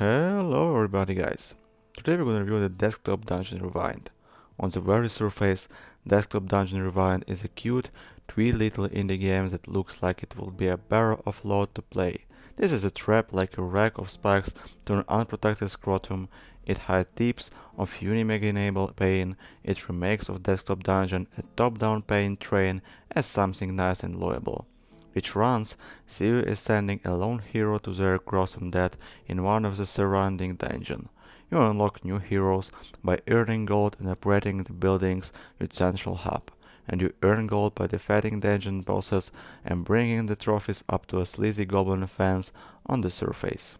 Hello everybody guys. Today we're gonna review the Desktop Dungeon Rewind. On the very surface, Desktop Dungeon Rewind is a cute, twee little indie game that looks like it will be a barrel of load to play. This is a trap like a rack of spikes to an unprotected scrotum. It hides tips of unimaginable pain. It remakes of Desktop Dungeon a top-down pain train as something nice and loyable. Which runs, see you as sending a lone hero to their gruesome death in one of the surrounding dungeons. You unlock new heroes by earning gold and upgrading the buildings with central hub, and you earn gold by defeating dungeon bosses and bringing the trophies up to a sleazy goblin fence on the surface.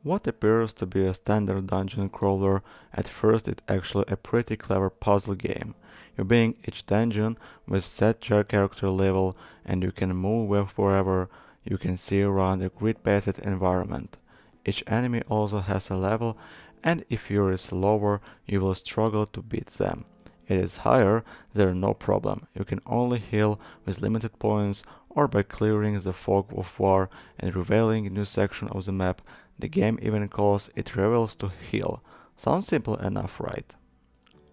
What appears to be a standard dungeon crawler, at first it's actually a pretty clever puzzle game. You being each dungeon with set character level and you can move wherever you can see around a grid-based environment. Each enemy also has a level and if yours is lower you will struggle to beat them. It is higher, there is no problem. You can only heal with limited points or by clearing the fog of war and revealing a new section of the map. The game even calls it Revels to Heal. Sounds simple enough, right?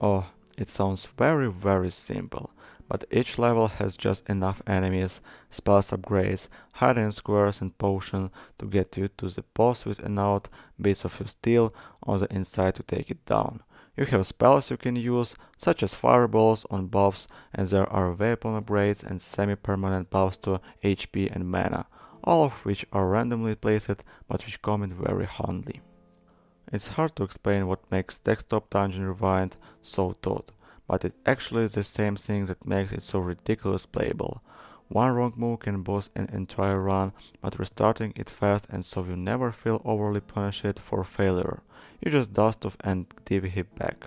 Oh, it sounds very simple, but each level has just enough enemies, spells upgrades, hiding squares and potion to get you to the boss with enough bits of your steel on the inside to take it down. You have spells you can use, such as fireballs on buffs, and there are weapon upgrades and semi-permanent buffs to HP and mana, all of which are randomly placed but which come in very handy. It's hard to explain what makes Desktop Dungeon Rewind so tough, but it actually is the same thing that makes it so ridiculous playable. One wrong move can boost an entire run, but restarting it fast and so you never feel overly punished for failure. You just dust off and div it back.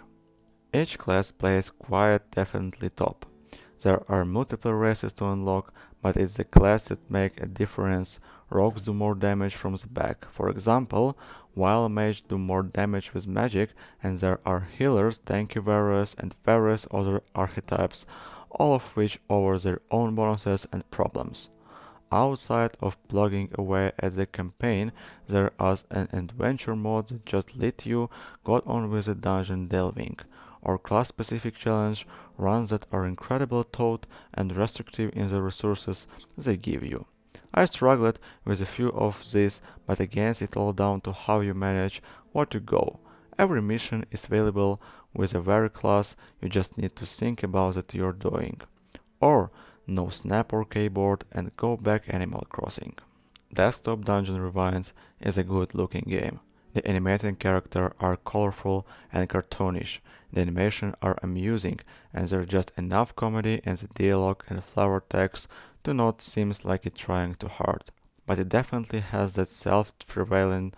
Each class plays quite definitely top. There are multiple races to unlock, but it's the class that make a difference. Rogues do more damage from the back. For example, while mages do more damage with magic, and there are healers, tanky warriors, and various other archetypes, all of which offer their own bonuses and problems. Outside of plugging away at the campaign, there is an adventure mode that just let you go on with the dungeon delving, or class-specific challenge runs that are incredibly taut and restrictive in the resources they give you. I struggled with a few of these, but again it's all down to how you manage where to go. Every mission is available with a very class, you just need to think about what you're doing. Or no snap or keyboard and go back Animal Crossing. Desktop Dungeon Rewinds is a good looking game. The animated characters are colorful and cartoonish, the animations are amusing, and there's just enough comedy in the dialogue and flavor text to not seem like it's trying too hard. But it definitely has that self-prevalent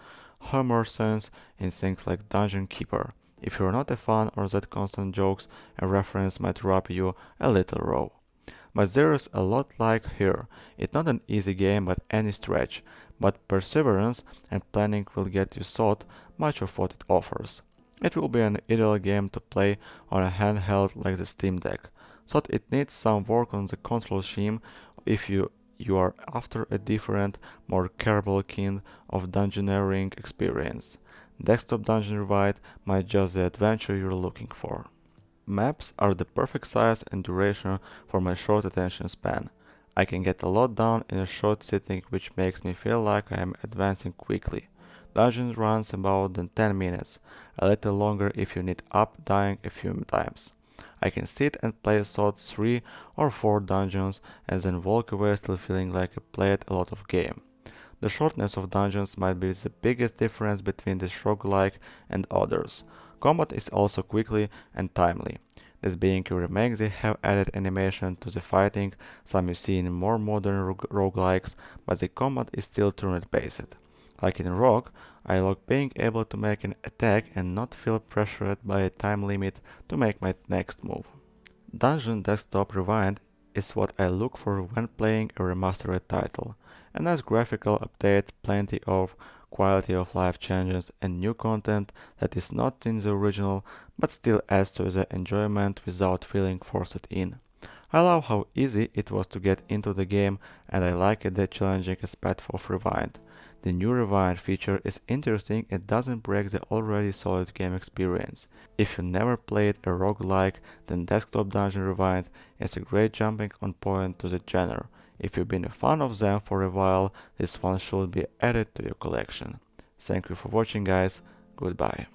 humor sense in things like Dungeon Keeper. If you're not a fan or that constant jokes and reference might rub you a little raw. But there is a lot like here. It's not an easy game by any stretch, but perseverance and planning will get you thought much of what it offers. It will be an ideal game to play on a handheld like the Steam Deck, so it needs some work on the control scheme if you are after a different, more careful kind of dungeoneering experience. Desktop Dungeon Rewind might just the adventure you're looking for. Maps are the perfect size and duration for my short attention span. I can get a lot done in a short sitting, which makes me feel like I am advancing quickly. Dungeon runs about 10 minutes, a little longer if you need up dying a few times. I can sit and play sort 3 or 4 dungeons and then walk away still feeling like I played a lot of game. The shortness of dungeons might be the biggest difference between this roguelike and others. Combat is also quickly and timely. This being a remake, they have added animation to the fighting, some you see in more modern roguelikes, but the combat is still turn-based. Like in Rogue, I like being able to make an attack and not feel pressured by a time limit to make my next move. Dungeon Desktop Rewind is what I look for when playing a remastered title. A nice graphical update, plenty of quality of life changes and new content that is not in the original but still adds to the enjoyment without feeling forced in. I love how easy it was to get into the game and I like the challenging aspect of Rewind. The new Rewind feature is interesting, it doesn't break the already solid game experience. If you never played a roguelike, then Desktop Dungeon Rewind is a great jumping on point to the genre. If you've been a fan of them for a while, this one should be added to your collection. Thank you for watching guys, goodbye.